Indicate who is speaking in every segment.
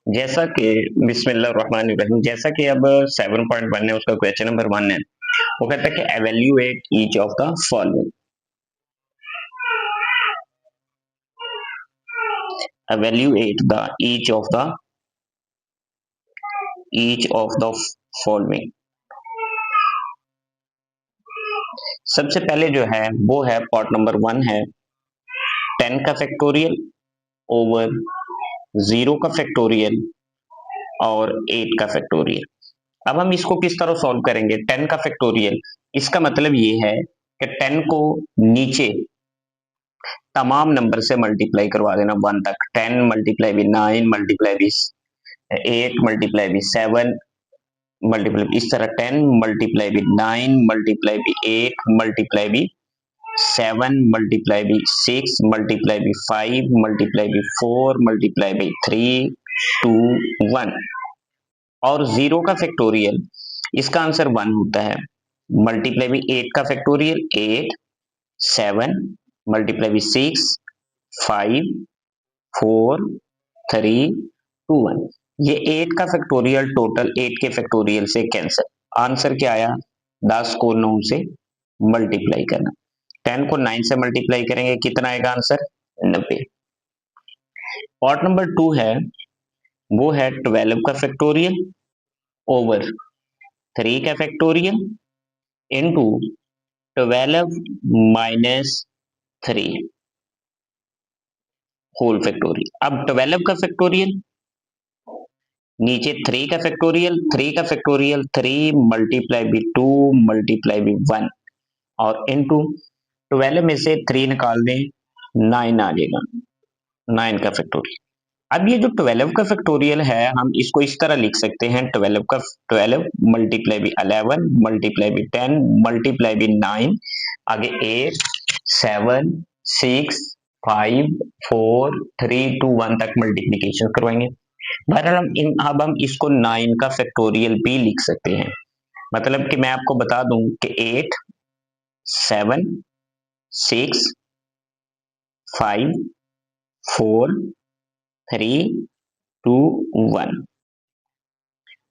Speaker 1: जैसा कि बिस्मिल्लाहिर्रहमानिर्रहीम, जैसा कि अब 7.1 है, उसका क्वेश्चन नंबर 1 है। वो कहता है कि evaluate each of the following. Evaluate the each of the following. सबसे पहले जो है वो है पार्ट नंबर 1 है 10 का फैक्टोरियल ओवर 0 का फैक्टोरियल और 8 का फैक्टोरियल। अब हम इसको किस तरह सॉल्व करेंगे? 10 का फैक्टोरियल, इसका मतलब ये है कि 10 को नीचे तमाम नंबर से मल्टीप्लाई करवा देना 1 तक। 10 मल्टीप्लाई भी 9 मल्टीप्लाई भी 8 मल्टीप्लाई भी 7 मल्टीप्लाई इस तरह 10 मल्टीप्लाई भी 9 मल्टीप्लाई भी 8 मल्टीप्लाई भी 7 मल्टीप्लाई भी 6 मल्टीप्लाई भी 5 मल्टीप्लाई भी 4 मल्टीप्लाई भी 3 2 1। और 0 का फैक्टोरियल, इसका आंसर 1 होता है। मल्टीप्लाई भी 8 का फैक्टोरियल 8 7 मल्टीप्लाई भी 6 5 4 3 2 1। ये 8 का फैक्टोरियल टोटल 8 के फैक्टोरियल से कैंसिल। आंसर क्या आया? 10 को 9 से मल्टीप्लाई करना। 10 को 9 से मल्टीप्लाई करेंगे, कितना आएगा आंसर? 90। पार्ट नंबर 2 है वो है 12 का फैक्टोरियल ओवर 3 का factorial into 12 minus 3 whole factorial. अब 12 का फैक्टोरियल, नीचे 3 का फैक्टोरियल, 3 मल्टीप्लाई भी 2 मल्टीप्लाई भी 1 और इनटू 12 में से 3 निकाल दें 9 आ जाएगा, 9 का फैक्टोरियल। अब ये जो 12 का फैक्टोरियल है, हम इसको इस तरह लिख सकते हैं 12 मल्टीप्लाई भी 11 मल्टीप्लाई भी 10 मल्टीप्लाई भी 9 आगे 8 7 6 5 4 3 2 1 तक मल्टीप्लीकेशन करवाएंगे। बहरहाल अब हम इसको 9 का फैक्टोरियल भी लिख सकते हैं। मतलब कि मैं आपको बता दूं कि 8 7 6 5 4 3 2 1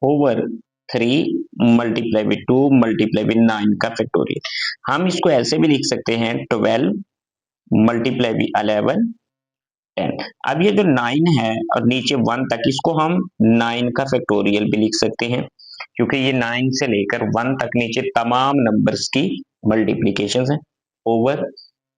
Speaker 1: ओवर 3 मल्टीप्लाई भी 2 मल्टीप्लाई भी 9 का फैक्टोरियल। हम इसको ऐसे भी लिख सकते हैं 12 मल्टीप्लाई भी 11 10। अब ये जो 9 है और नीचे 1 तक, इसको हम 9 का फैक्टोरियल भी लिख सकते हैं, क्योंकि ये 9 से लेकर 1 तक नीचे तमाम नंबर्स की मल्टीप्लीकेशन है। ओवर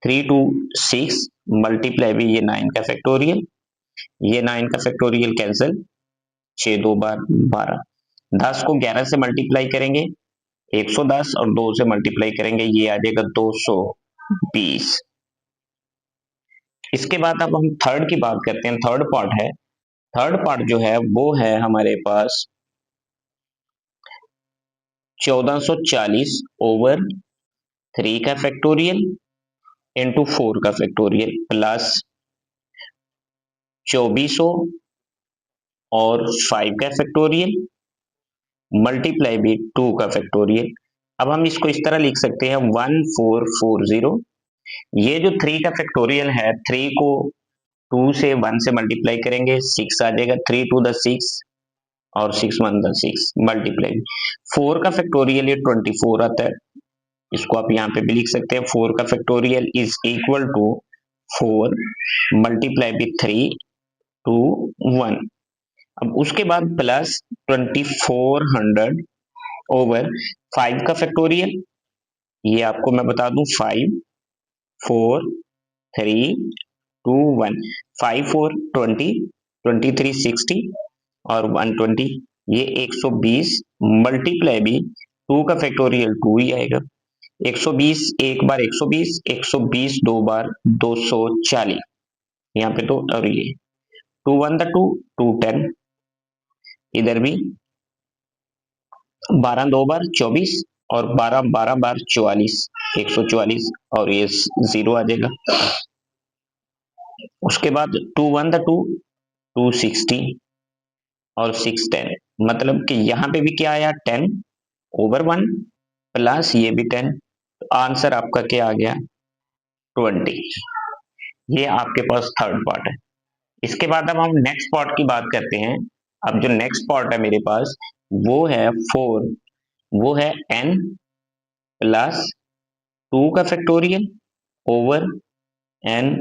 Speaker 1: 3 टू 6 मल्टीप्लाई भी ये 9 का फैक्टोरियल, ये 9 का फैक्टोरियल कैंसिल, 6 2 बार 12। 10 को 11 से मल्टीप्लाई करेंगे 110 और 2 से मल्टीप्लाई करेंगे ये आ जाएगा 220। इसके बाद अब हम थर्ड की बात करते हैं। थर्ड पार्ट है, थर्ड पार्ट जो है वो है हमारे पास 1440 ओवर 3 का फैक्टोरियल इंटू 4 का फैक्टोरियल प्लस 2400 और 5 का फैक्टोरियल मल्टीप्लाई भी 2 का फैक्टोरियल। अब हम इसको इस तरह लिख सकते हैं 1440। ये जो 3 का फैक्टोरियल है, 3 को 2 से 1 से मल्टीप्लाई करेंगे 6 आ जाएगा, 3 टू द 6 और 6 1 द 6 मल्टीप्लाई। 4 का फैक्टोरियल ये 24 आता है, इसको आप यहाँ पे भी लिख सकते हैं। 4 का factorial is equal to 4 multiply भी 3 टू 1। अब उसके बाद प्लस 2400 ओवर 5 का फैक्टोरियल, ये आपको मैं बता दूं 5 4 3 2 1। 5 4 20 23 60 और 120, ये 120 मल्टीप्लाई भी 2 का फैक्टोरियल 2 ही आएगा। 120 एक बार 120, 120 दो बार 240, यहाँ पे तो और ये 2 1 द 2 2 10, इधर भी 12 दो बार 24 और 12 12 बार 44, 144 और ये 0 आ जाएगा। उसके बाद 2 1 द 2 260 और 6 10, मतलब कि यहाँ पे भी क्या आया 10 ओवर 1 प्लस ये भी 10। आंसर आपका क्या आ गया? 20। ये आपके पास थर्ड पार्ट है। इसके बाद अब हम नेक्स्ट पार्ट की बात करते हैं अब जो नेक्स्ट पार्ट है मेरे पास वो है 4, वो है n प्लस 2 का फैक्टोरियल ओवर n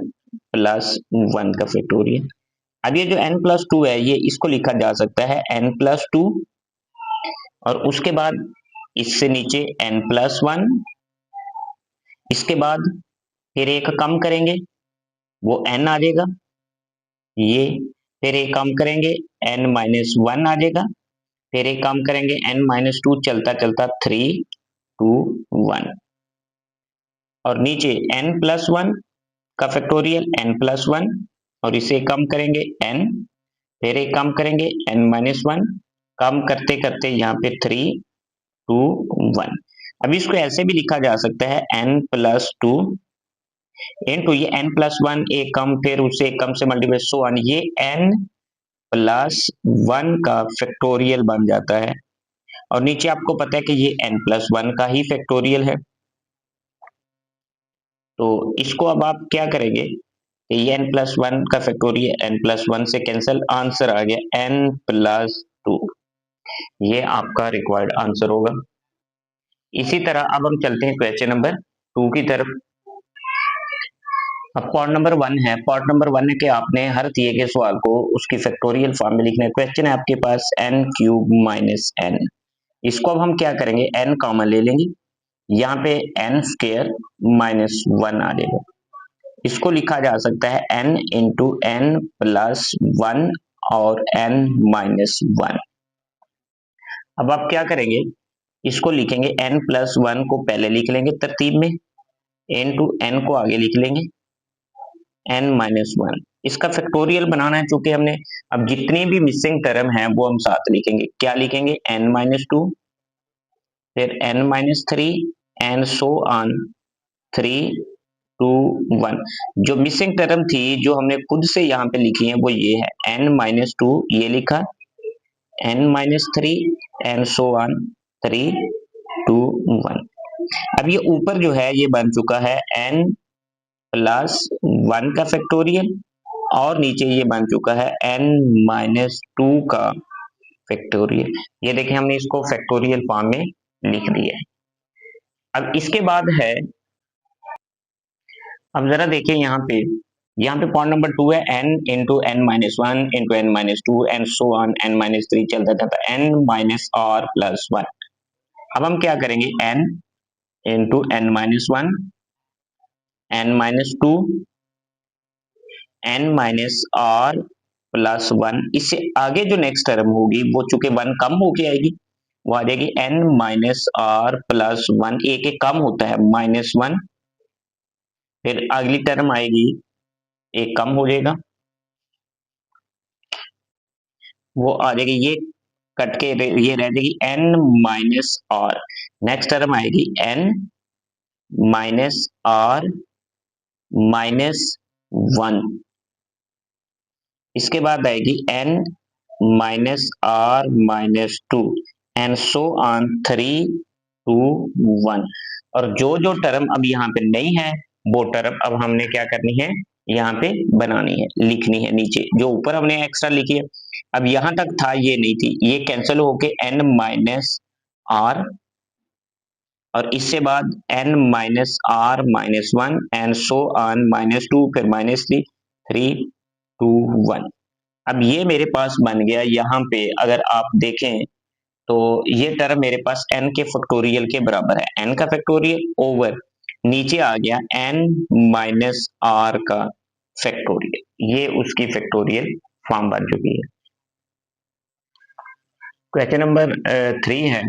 Speaker 1: प्लस 1 का फैक्टोरियल। अब ये जो n प्लस 2 है ये इसको लिखा जा सकता है n प्लस 2 और उसके बाद इससे नीचे n प्लस 1, इसके बाद फिर एक कम करेंगे वो n आ जाएगा, ये फिर एक कम करेंगे n माइनस 1 आ जाएगा, फिर एक कम करेंगे n माइनस 2, चलता चलता 3 2 1 और नीचे n प्लस 1 का फैक्टोरियल n प्लस 1 और इसे कम करेंगे n, फिर एक कम करेंगे n माइनस 1, कम करते करते यहाँ पे 3 2 1। अब इसको ऐसे भी लिखा जा सकता है n प्लस 2 इंटू ये n प्लस 1 एक कम फिर उससे एक कम से मल्टीप्लाई सो ऑन, ये n प्लस 1 का फैक्टोरियल बन जाता है और नीचे आपको पता है कि ये n प्लस 1 का ही फैक्टोरियल है। तो इसको अब आप क्या करेंगे कि ये n प्लस 1 का फैक्टोरियल n प्लस 1 से कैंसिल, आंसर आ गया n प्लस 2, ये आपका रिक्वायर्ड आंसर होगा। इसी तरह अब हम चलते हैं क्वेश्चन नंबर 2 की तरफ। अब पार्ट नंबर 1 है, पार्ट नंबर 1 है कि आपने हर दिए गए सवाल को उसकी फैक्टोरियल फॉर्म में लिखना है। क्वेश्चन है आपके पास n क्यूब माइनस n, इसको अब हम क्या करेंगे n कॉमन ले लेंगे, यहाँ पे n स्क्वायर माइनस 1 आ जाएगा, इसको लिखा जा सकता है n इंटू n प्लस 1 और n माइनस 1। अब आप क्या करेंगे इसको लिखेंगे n प्लस 1 को पहले लिख लेंगे तरतीब में, इंटू n को आगे लिख लेंगे n माइनस 1, इसका फैक्टोरियल बनाना है चूंकि हमने। अब जितनी भी मिसिंग टर्म है वो हम साथ लिखेंगे, क्या लिखेंगे n माइनस 2, फिर n minus 3 and so on 3 2 1। जो मिसिंग टर्म थी जो हमने खुद से यहाँ पे लिखी है वो ये है n माइनस 2, ये लिखा n minus 3 and so on 3 2 1। अब ये ऊपर जो है ये बन चुका है n प्लस 1 का फैक्टोरियल और नीचे ये बन चुका है n माइनस 2 का फैक्टोरियल। ये देखें हमने इसको फैक्टोरियल फॉर्म में लिख दिया है। अब इसके बाद है, अब जरा देखिए यहाँ पे पॉइंट नंबर 2 है n into n minus 1 into n minus 2 and so on n minus 3, चलता जाता n माइनस r प्लस 1। अब हम क्या करेंगे n into n minus 1 n minus 2 n minus r plus 1, इससे आगे जो नेक्स्ट टर्म होगी वो चूंकि 1 कम होके आएगी वो आ जाएगी n माइनस r प्लस 1, एक एक कम होता है माइनस 1, फिर अगली टर्म आएगी एक कम हो जाएगा वो आ जाएगी, ये कट के ये रह जाएगी n minus r, next term आएगी n माइनस r माइनस 1, इसके बाद आएगी n minus r minus 2 and so on 3 2 1। और जो जो टर्म अब यहाँ पे नहीं है वो टर्म अब हमने क्या करनी है यहाँ पे बनानी है, लिखनी है नीचे, जो ऊपर हमने एक्स्ट्रा लिखी है। अब यहाँ तक था ये नहीं थी, ये कैंसिल होके n माइनस r और इससे बाद n minus r minus 1 and so on minus 2, फिर माइनस 3 3 2 1। अब ये मेरे पास बन गया, यहाँ पे अगर आप देखें तो ये टर्म मेरे पास n के फैक्टोरियल के बराबर है, n का फैक्टोरियल ओवर नीचे आ गया n माइनस r का फैक्टोरियल, ये उसकी फैक्टोरियल फॉर्म बन चुकी है। क्वेश्चन नंबर 3 है,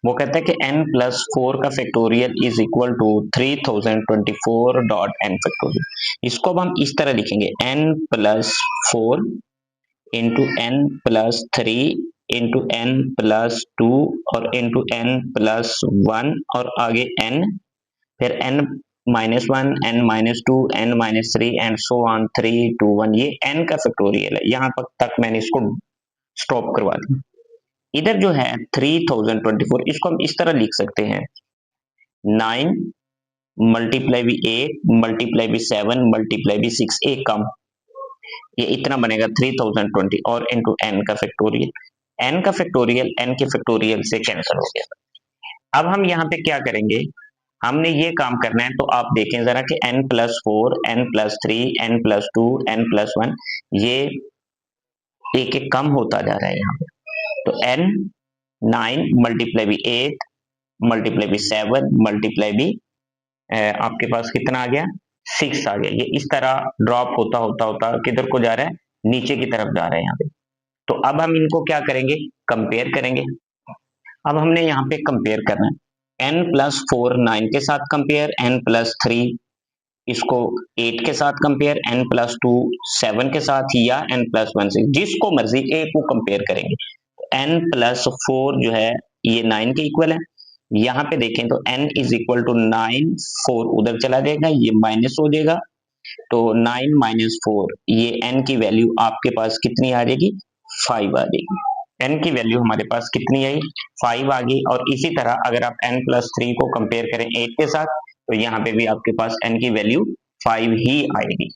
Speaker 1: वो कहता है कि n प्लस 4 का factorial is equal to 3024 dot n factorial. इसको अब हम इस तरह लिखेंगे n plus 4 into n plus 3 into n plus 2 और इंटू n प्लस 1 और आगे n, फिर n minus 1 n minus 2 n minus 3 and so on 3 2 1। ये n का फैक्टोरियल है, यहाँ तक मैंने इसको स्टॉप करवा दिया। इधर जो है 3024, इसको हम इस तरह लिख सकते हैं 9 मल्टीप्लाई भी 8 मल्टीप्लाई भी 7 मल्टीप्लाई भी 6, एक कम ये इतना बनेगा 3020 और इंटू एन का फैक्टोरियल, एन का फैक्टोरियल एन के फैक्टोरियल से कैंसिल हो गया। अब हम यहाँ पे क्या करेंगे, हमने ये काम करना है, तो आप देखें जरा कि n+4 n+3 n+2 n+1 ये एक एक कम होता जा रहा है यहाँ पे। तो n 9 मल्टीप्लाई भी 8 मल्टीप्लाई भी 7 मल्टीप्लाई भी आपके पास कितना आ गया 6 आ गया। ये इस तरह ड्रॉप होता होता होता किधर को जा रहा है, नीचे की तरफ जा रहा है यहाँ पे। तो अब हम इनको क्या करेंगे, कंपेयर करेंगे। अब हमने यहाँ पे कंपेयर करना है, n+4 9 के साथ कंपेयर, n+3 इसको 8 के साथ कंपेयर, n+2 7 के साथ या n+1 से, जिसको मर्जी एक को कंपेयर करेंगे। n+4 जो है ये 9 के इक्वल है। यहाँ पे देखें तो n इज इक्वल टू 9, 4 उधर चला जाएगा, ये माइनस हो जाएगा, तो 9 - 4 ये n की वैल्यू आपके पास कितनी आ जाएगी, 5 आ जाएगी। n की वैल्यू हमारे पास कितनी आई, 5 आ गई। और इसी तरह अगर आप n+3 को कंपेयर करें 8 के साथ, तो यहाँ पे भी आपके पास n की वैल्यू 5 ही आएगी।